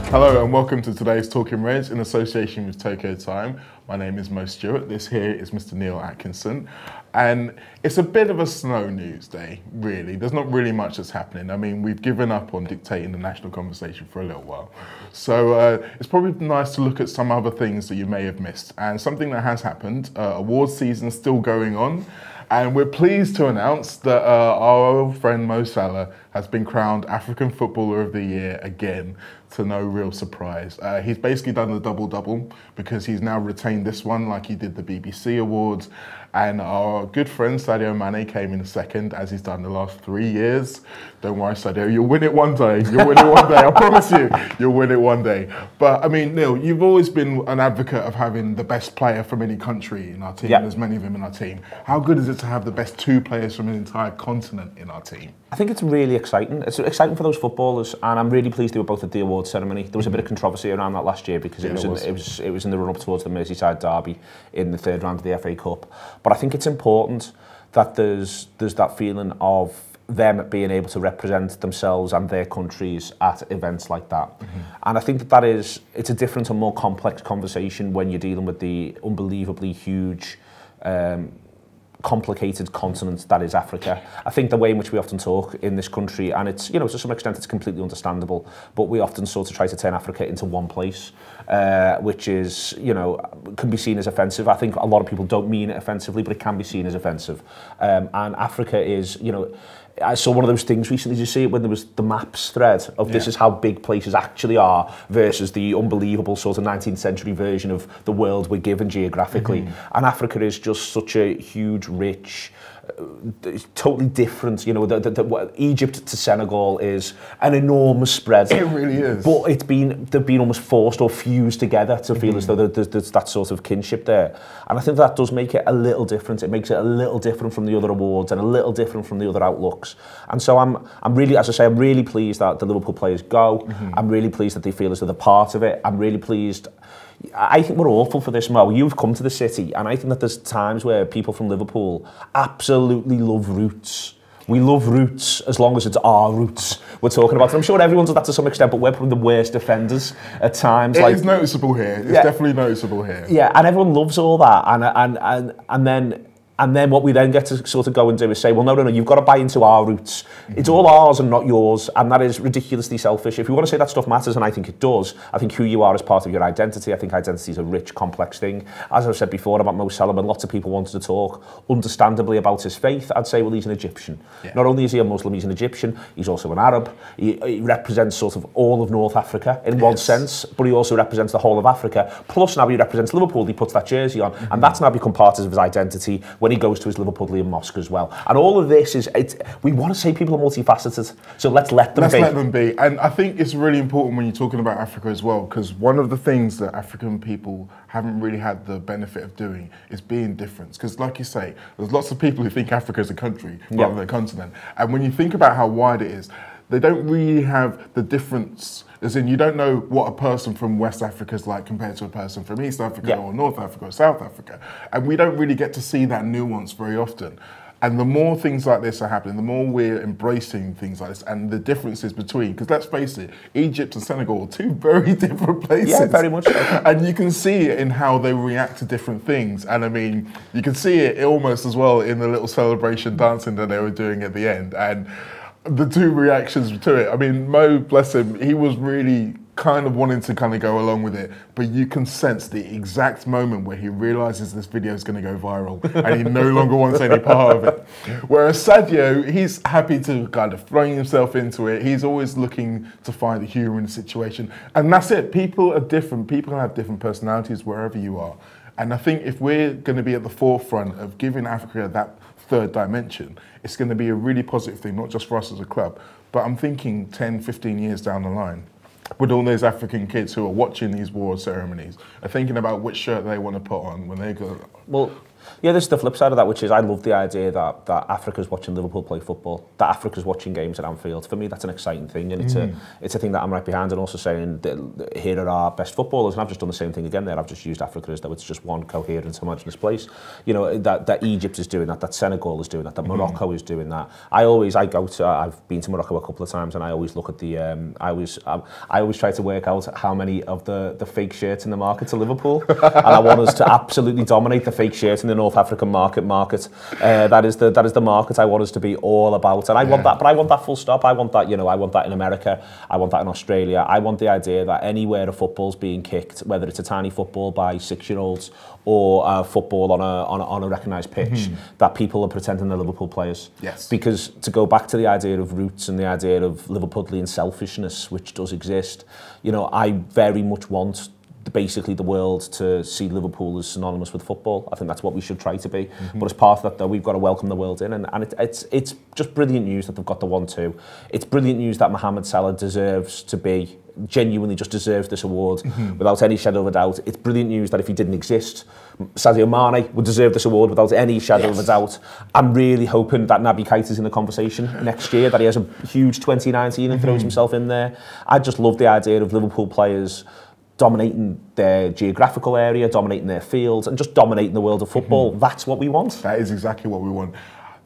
Hello and welcome to today's Talking Reds in association with Tokyo Time. My name is Mo Stewart. This here is Mr. Neil Atkinson. And it's a bit of a snow news day, really. There's not really much that's happening. I mean, we've given up on dictating the national conversation for a little while. So it's probably nice to look at some other things that you may have missed. And something that has happened, awards season still going on. And we're pleased to announce that our old friend Mo Salah has been crowned African Footballer of the Year again, to no real surprise. He's basically done the double-double because he's now retained this one like he did the BBC Awards. And our good friend Sadio Mane came in second, as he's done the last 3 years. Don't worry, Sadio, you'll win it one day. You'll win it one day, I promise you. You'll win it one day. But, I mean, Neil, you've always been an advocate of having the best player from any country in our team, and there's many of them in our team. How good is it to have the best two players from an entire continent in our team? I think it's really exciting. It's exciting for those footballers, and I'm really pleased they were both at the awards ceremony. There was a bit of controversy around that last year because it was in the run-up towards the Merseyside derby in the third round of the FA Cup. But I think it's important that there's that feeling of them being able to represent themselves and their countries at events like that. And I think it's a different and more complex conversation when you're dealing with the unbelievably huge complicated continent that is Africa. I think the way in which we often talk in this country, and it's, you know, to some extent it's completely understandable, but we often sort of try to turn Africa into one place, which is, you know, can be seen as offensive. I think a lot of people don't mean it offensively, but it can be seen as offensive. And Africa is, you know, I saw one of those things recently, did you see it, when there was the maps thread of this is how big places actually are versus the unbelievable sort of 19th century version of the world we're given geographically. And Africa is just such a huge, rich, totally different. You know, Egypt to Senegal is an enormous spread. It really is. But they've been almost forced or fused together to feel as though there's that sort of kinship there. And I think that does make it a little different. It makes it a little different from the other awards and a little different from the other outlooks. And so I'm really, as I say, I'm really pleased that the Liverpool players go. I'm really pleased that they feel as though they're part of it. I'm really pleased. I think we're awful for this, Mo. You've come to the city, and I think that there's times where people from Liverpool absolutely love roots. We love roots as long as it's our roots we're talking about. And I'm sure everyone does that to some extent, but we're probably the worst offenders at times. It is noticeable here. It's definitely noticeable here. Yeah, and everyone loves all that, and then what we then get to sort of go and do is say, well, no, you've got to buy into our roots. It's all ours and not yours, and that is ridiculously selfish. If you want to say that stuff matters, and I think it does, I think who you are is part of your identity. I think identity is a rich, complex thing. As I've said before about Mo Salah, when lots of people wanted to talk understandably about his faith, I'd say, well, he's an Egyptian. Not only is he a Muslim, he's an Egyptian, he's also an Arab. He represents sort of all of North Africa in one sense, but he also represents the whole of Africa. Plus now he represents Liverpool, he puts that jersey on, and that's now become part of his identity when he goes to his Liverpudlian mosque as well. And all of this is, we want to say people are multifaceted, so let's let them be. Let's let them be. And I think it's really important when you're talking about Africa as well, because one of the things that African people haven't really had the benefit of doing is being different. Because like you say, there's lots of people who think Africa is a country rather than a continent. And when you think about how wide it is, they don't really have the difference. As in, you don't know what a person from West Africa is like compared to a person from East Africa or North Africa or South Africa. And we don't really get to see that nuance very often. And the more things like this are happening, the more we're embracing things like this and the differences between, because let's face it, Egypt and Senegal are two very different places. Yeah, very much so. And you can see it in how they react to different things. And I mean, you can see it almost as well in the little celebration dancing that they were doing at the end. And the two reactions to it. I mean, Mo, bless him, he was really kind of wanting to kind of go along with it, but you can sense the exact moment where he realizes this video is going to go viral and he no longer wants any part of it. Whereas Sadio, he's happy to kind of throw himself into it. He's always looking to find the humor in the situation. And that's it. People are different. People have different personalities wherever you are. And I think if we're going to be at the forefront of giving Africa that third dimension, it's going to be a really positive thing, not just for us as a club, but I'm thinking 10, 15 years down the line, with all those African kids who are watching these award ceremonies, are thinking about which shirt they want to put on when they go. Well, Yeah, this is the flip side of that, which is I love the idea that Africa's watching Liverpool play football, that Africa's watching games at Anfield. For me, that's an exciting thing, and it's a thing that I'm right behind, and also saying that here are our best footballers, and I've just done the same thing again there. I've just used Africa as though it's just one coherent, homogenous place. You know, that Egypt is doing that Senegal is doing that Morocco is doing that. I've been to Morocco a couple of times, and I always look at the, I always try to work out how many of the fake shirts in the market are Liverpool, and I want us to absolutely dominate the fake shirt in the North African market. That is the market I want us to be all about, and I want that. But I want that full stop. I want that. I want that in America. I want that in Australia. I want the idea that anywhere a football's being kicked, whether it's a tiny football by 6-year-olds or football on a recognised pitch, that people are pretending they're Liverpool players. Yes. Because to go back to the idea of roots and the idea of Liverpudlian selfishness, which does exist, I very much want basically the world to see Liverpool as synonymous with football. I think that's what we should try to be. But as part of that, though, we've got to welcome the world in, and it's just brilliant news that they've got the 1-2. It's brilliant news that Mohamed Salah genuinely just deserves this award without any shadow of a doubt. It's brilliant news that if he didn't exist, Sadio Mane would deserve this award without any shadow of a doubt. I'm really hoping that Naby Keita's in the conversation next year, that he has a huge 2019 and throws himself in there. I just love the idea of Liverpool players dominating their geographical area, dominating their fields, and just dominating the world of football. That's what we want. That is exactly what we want.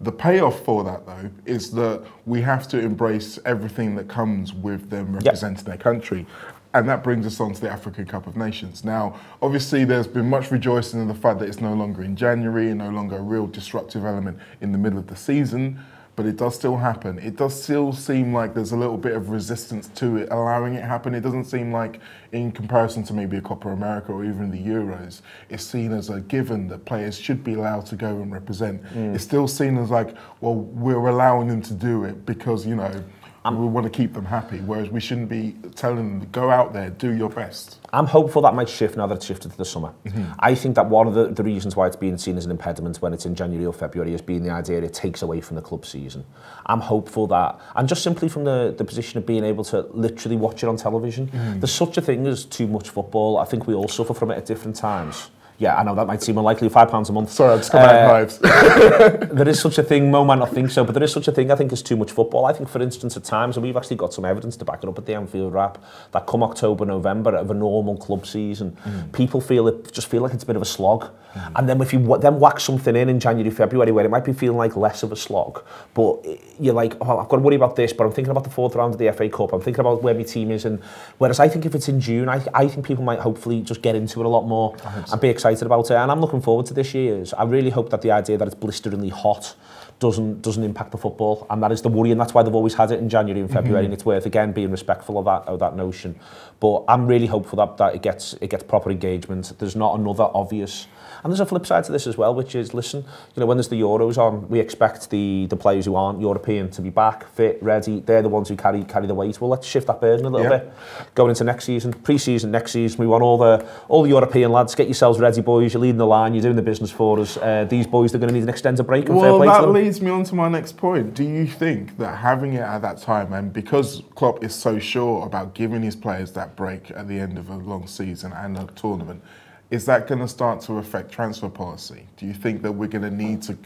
The payoff for that, though, is that we have to embrace everything that comes with them representing their country. And that brings us on to the African Cup of Nations. Now, obviously, there's been much rejoicing in the fact that it's no longer in January and no longer a real disruptive element in the middle of the season. But it does still happen. It does still seem like there's a little bit of resistance to it, allowing it happen. It doesn't seem like, in comparison to maybe a Copa America or even the Euros, it's seen as a given that players should be allowed to go and represent. It's still seen as like, well, we're allowing them to do it because, we want to keep them happy, whereas we shouldn't be telling them, go out there, do your best. I'm hopeful that might shift now that it's shifted to the summer. I think that one of the reasons why it's being seen as an impediment when it's in January or February has been the idea it takes away from the club season. I'm hopeful that, and just simply from the position of being able to literally watch it on television, there's such a thing as too much football. I think we all suffer from it at different times. Yeah, I know that might seem unlikely, £5 a month. Sorry, I'm just coming out knives. There is such a thing, Mo might not think so, but there is such a thing, I think, as too much football. I think, for instance, at times, and we've actually got some evidence to back it up at the Anfield Wrap, that come October, November of a normal club season, people feel like it's a bit of a slog. And then if you then whack something in January, February, where it might be feeling like less of a slog, but you're like, oh, I've got to worry about this, but I'm thinking about the 4th round of the FA Cup, I'm thinking about where my team is, and whereas I think if it's in June, I think people might hopefully just get into it a lot more and be excited about it, and I'm looking forward to this year's. I really hope that the idea that it's blisteringly hot doesn't impact the football, and that is the worry, and that's why they've always had it in January and February, and it's worth, again, being respectful of that notion. But I'm really hopeful that it gets proper engagement. There's not another obvious. And there's a flip side to this as well, which is, listen, when there's the Euros on, we expect the players who aren't European to be back, fit, ready. They're the ones who carry the weight. Well, let's shift that burden a little bit. Going into next season, pre-season, next season, we want all the European lads, get yourselves ready, boys. You're leading the line, you're doing the business for us. These boys, they're going to need an extended break. And fair play to them. Well, that leads me on to my next point. Do you think that having it at that time, and because Klopp is so sure about giving his players that break at the end of a long season and a tournament, is that going to start to affect transfer policy? Do you think that we're going to need to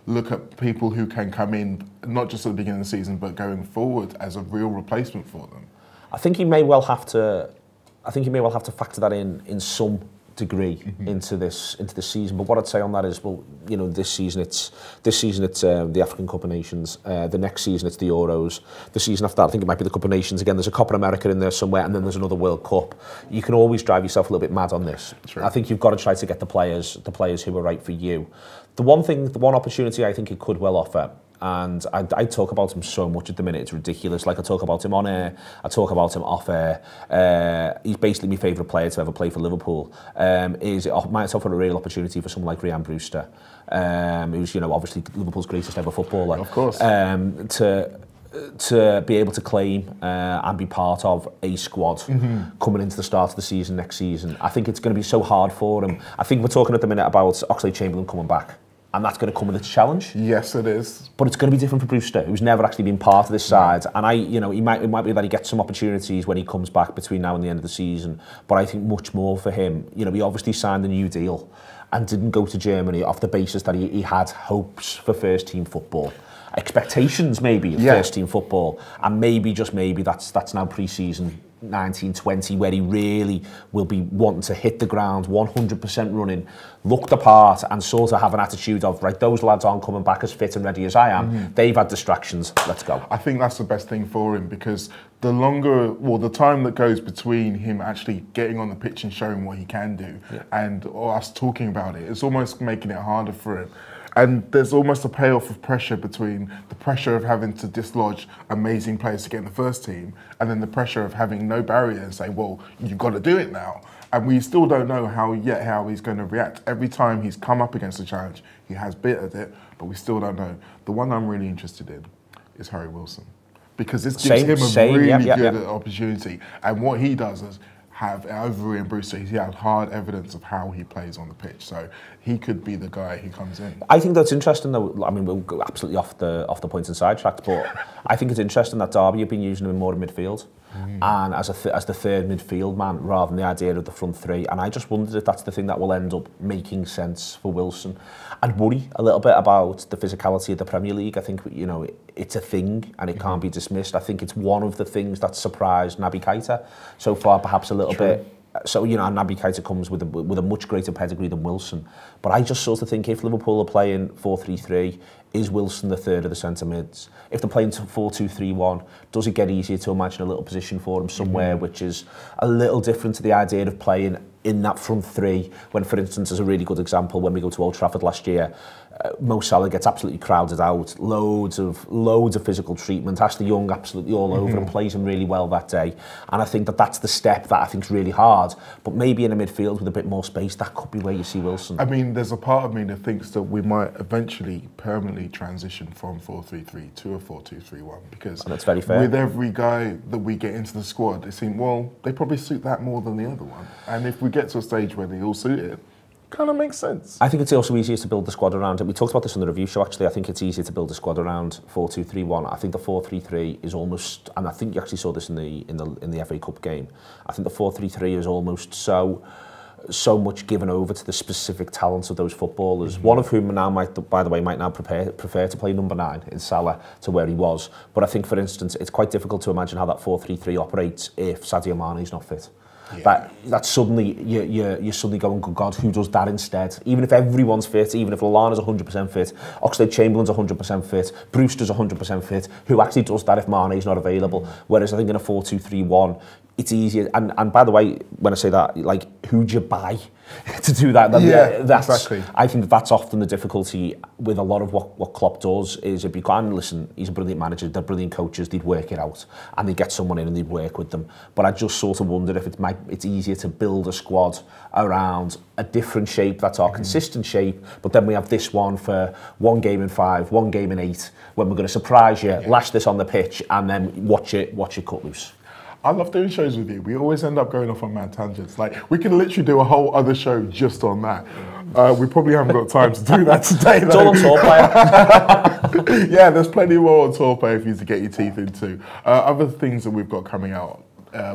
look at people who can come in, not just at the beginning of the season, but going forward as a real replacement for them? I think he may well have to factor that in some degree into this season. But what I'd say on that is, well, this season it's the African Cup of Nations. The next season it's the Euros. The season after that, I think it might be the Cup of Nations again. There's a Copa America in there somewhere, and then there's another World Cup. You can always drive yourself a little bit mad on this. True. I think you've got to try to get the players who are right for you. The one opportunity I think it could well offer. And I talk about him so much at the minute, it's ridiculous. Like, I talk about him on air, I talk about him off air. He's basically my favourite player to ever play for Liverpool. It might offer a real opportunity for someone like Ryan Brewster, who's, obviously Liverpool's greatest ever footballer. Of course. To be able to claim and be part of a squad coming into the start of the season next season. I think it's going to be so hard for him. I think we're talking at the minute about Oxlade-Chamberlain coming back. and that's going to come with its challenge. Yes, it is. But it's going to be different for Brewster, who's never actually been part of this side. And it might be that he gets some opportunities when he comes back between now and the end of the season. But I think much more for him. He obviously signed a new deal and didn't go to Germany off the basis that he had hopes for first team football. Expectations maybe of first team football, and maybe that's now pre-season 1920, where he really will be wanting to hit the ground 100% running, look the part, and sort of have an attitude of, right, those lads aren't coming back as fit and ready as I am. They've had distractions, let's go. I think that's the best thing for him, because the time that goes between him actually getting on the pitch and showing what he can do and us talking about it, it's almost making it harder for him. And there's almost a payoff of pressure between the pressure of having to dislodge amazing players to get in the first team, and then the pressure of having no barrier and say, well, you've got to do it now. And we still don't know how he's going to react. Every time he's come up against a challenge, he has bettered it, but we still don't know. The one I'm really interested in is Harry Wilson, because this gives him a really good opportunity. And what he does is have over in Brewster, he has hard evidence of how he plays on the pitch, so he could be the guy who comes in. I think that's interesting, though. I mean, we'll go absolutely off the points and sidetracked, but I think it's interesting that Derby have been using him more in midfield and as the third midfield man rather than the idea of the front three. And I just wondered if that's the thing that will end up making sense for Wilson. I'd worry a little bit about the physicality of the Premier League. I think it's a thing and it can't be dismissed. I think it's one of the things that surprised Naby Keita so far, perhaps a little bit. So, Naby Keita comes with a much greater pedigree than Wilson. But I just sort of think if Liverpool are playing 4-3-3, is Wilson the third of the centre mids? If they're playing 4-2-3-1, does it get easier to imagine a little position for him somewhere which is a little different to the idea of playing in that front three, when, for instance, as a really good example, when we go to Old Trafford last year, Mo Salah gets absolutely crowded out, loads of physical treatment, Ashley Young absolutely all over and plays him really well that day. And I think that's the step that I think is really hard. But maybe in a midfield with a bit more space, that could be where you see Wilson. I mean, there's a part of me that thinks that we might eventually permanently transition from 4-3-3 to a 4-2-3-1, because and that's very fair. With every guy that we get into the squad, it seems, well, they probably suit that more than the other one. And if we get to a stage where they all suit it, kind of makes sense. I think it's also easier to build the squad around it. We talked about this on the review show, actually. I think it's easier to build a squad around 4-2-3-1. I think the 4-3-3 is almost, and I think you actually saw this in the FA Cup game, I think the 4-3-3 is almost so much given over to the specific talents of those footballers, one of whom now might now prefer to play number 9 in Salah to where he was. But I think, for instance, it's quite difficult to imagine how that 4-3-3 operates if Sadio Mane is not fit. That suddenly you're suddenly going, good God, who does that instead? Even if everyone's fit, even if Lallana's 100% fit, Oxlade-Chamberlain's 100% fit, Brewster's 100% fit, who actually does that if Mane's not available? Whereas I think in a 4-2-3-1, it's easier. And by the way, when I say that, like, who'd you buy to do that? That's, exactly. I think that's often the difficulty with a lot of what Klopp does, is if you can listen, he's a brilliant manager, they're brilliant coaches, they'd work it out and they'd get someone in and they'd work with them. But I just sort of wonder if it's easier to build a squad around a different shape, that's our consistent shape, but then we have this one for 1 game in 5, 1 game in 8, when we're going to surprise you, lash this on the pitch and then watch it cut loose. I love doing shows with you. We always end up going off on mad tangents. Like, we can literally do a whole other show just on that. We probably haven't got time to do that today, though. It's all on Tour Player. Yeah, there's plenty more on Tour Player for you to get your teeth into. Other things that we've got coming out.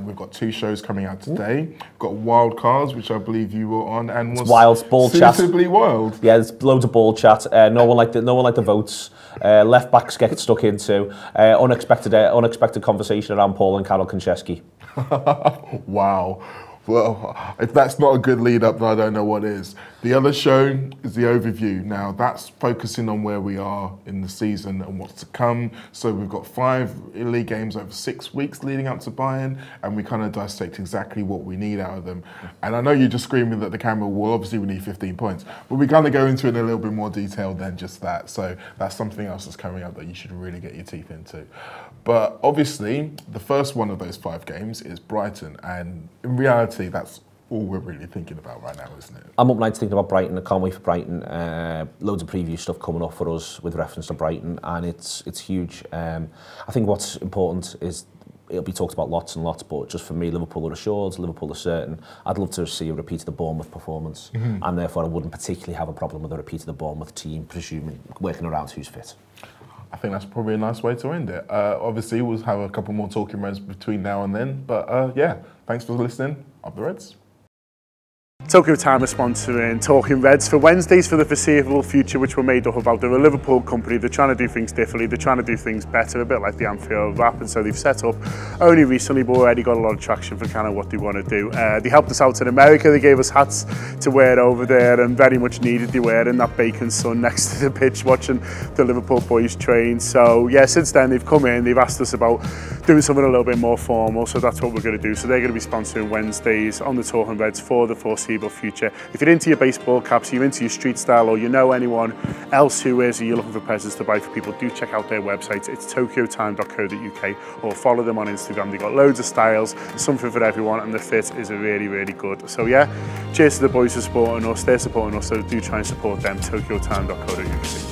We've got 2 shows coming out today. We've got Wild Cards, which I believe you were on, and was wild, ball suitably chat. Wild. Yeah, there's loads of ball chat. No one liked the votes. Left backs get stuck into unexpected conversation around Paul and Karol Konchesky. Wow. Well, if that's not a good lead up, then I don't know what is. The other show is the overview. Now, that's focusing on where we are in the season and what's to come. So we've got 5 league games over 6 weeks leading up to Bayern, and we kind of dissect exactly what we need out of them. And I know you're just screaming at the camera, well, obviously we need 15 points, but we kind of go into it in a little bit more detail than just that. So that's something else that's coming up that you should really get your teeth into. But obviously, the first one of those 5 games is Brighton, and in reality, that's all we're really thinking about right now, isn't it? I'm up nights thinking about Brighton. I can't wait for Brighton. Loads of preview stuff coming up for us with reference to Brighton, and it's huge. I think what's important is it'll be talked about lots and lots, but just for me, Liverpool are assured, Liverpool are certain. I'd love to see a repeat of the Bournemouth performance, and therefore I wouldn't particularly have a problem with a repeat of the Bournemouth team, presuming working around who's fit. I think that's probably a nice way to end it. Obviously, we'll have a couple more talking Reds between now and then, but yeah, thanks for listening. Up the Reds. Tokyo Time are sponsoring Talking Reds for Wednesdays for the foreseeable future, which were made up about. They're a Liverpool company, they're trying to do things differently, they're trying to do things better, a bit like the Anfield wrap, and so they've set up only recently, but already got a lot of traction for kind of what they want to do. They helped us out in America, they gave us hats to wear over there, and very much needed they wearing that bacon sun next to the pitch, watching the Liverpool boys train. So yeah, since then they've come in, they've asked us about doing something a little bit more formal, so that's what we're going to do. So they're going to be sponsoring Wednesdays on the Talking Reds for the foreseeable future. If you're into your baseball caps, you're into your street style, or you know anyone else who is, or you're looking for presents to buy for people, do check out their website. It's tokyotime.co.uk, or follow them on Instagram. They've got loads of styles, something for everyone, and the fit is really, really good. So yeah, cheers to the boys for supporting us. They're supporting us, so do try and support them, tokyotime.co.uk.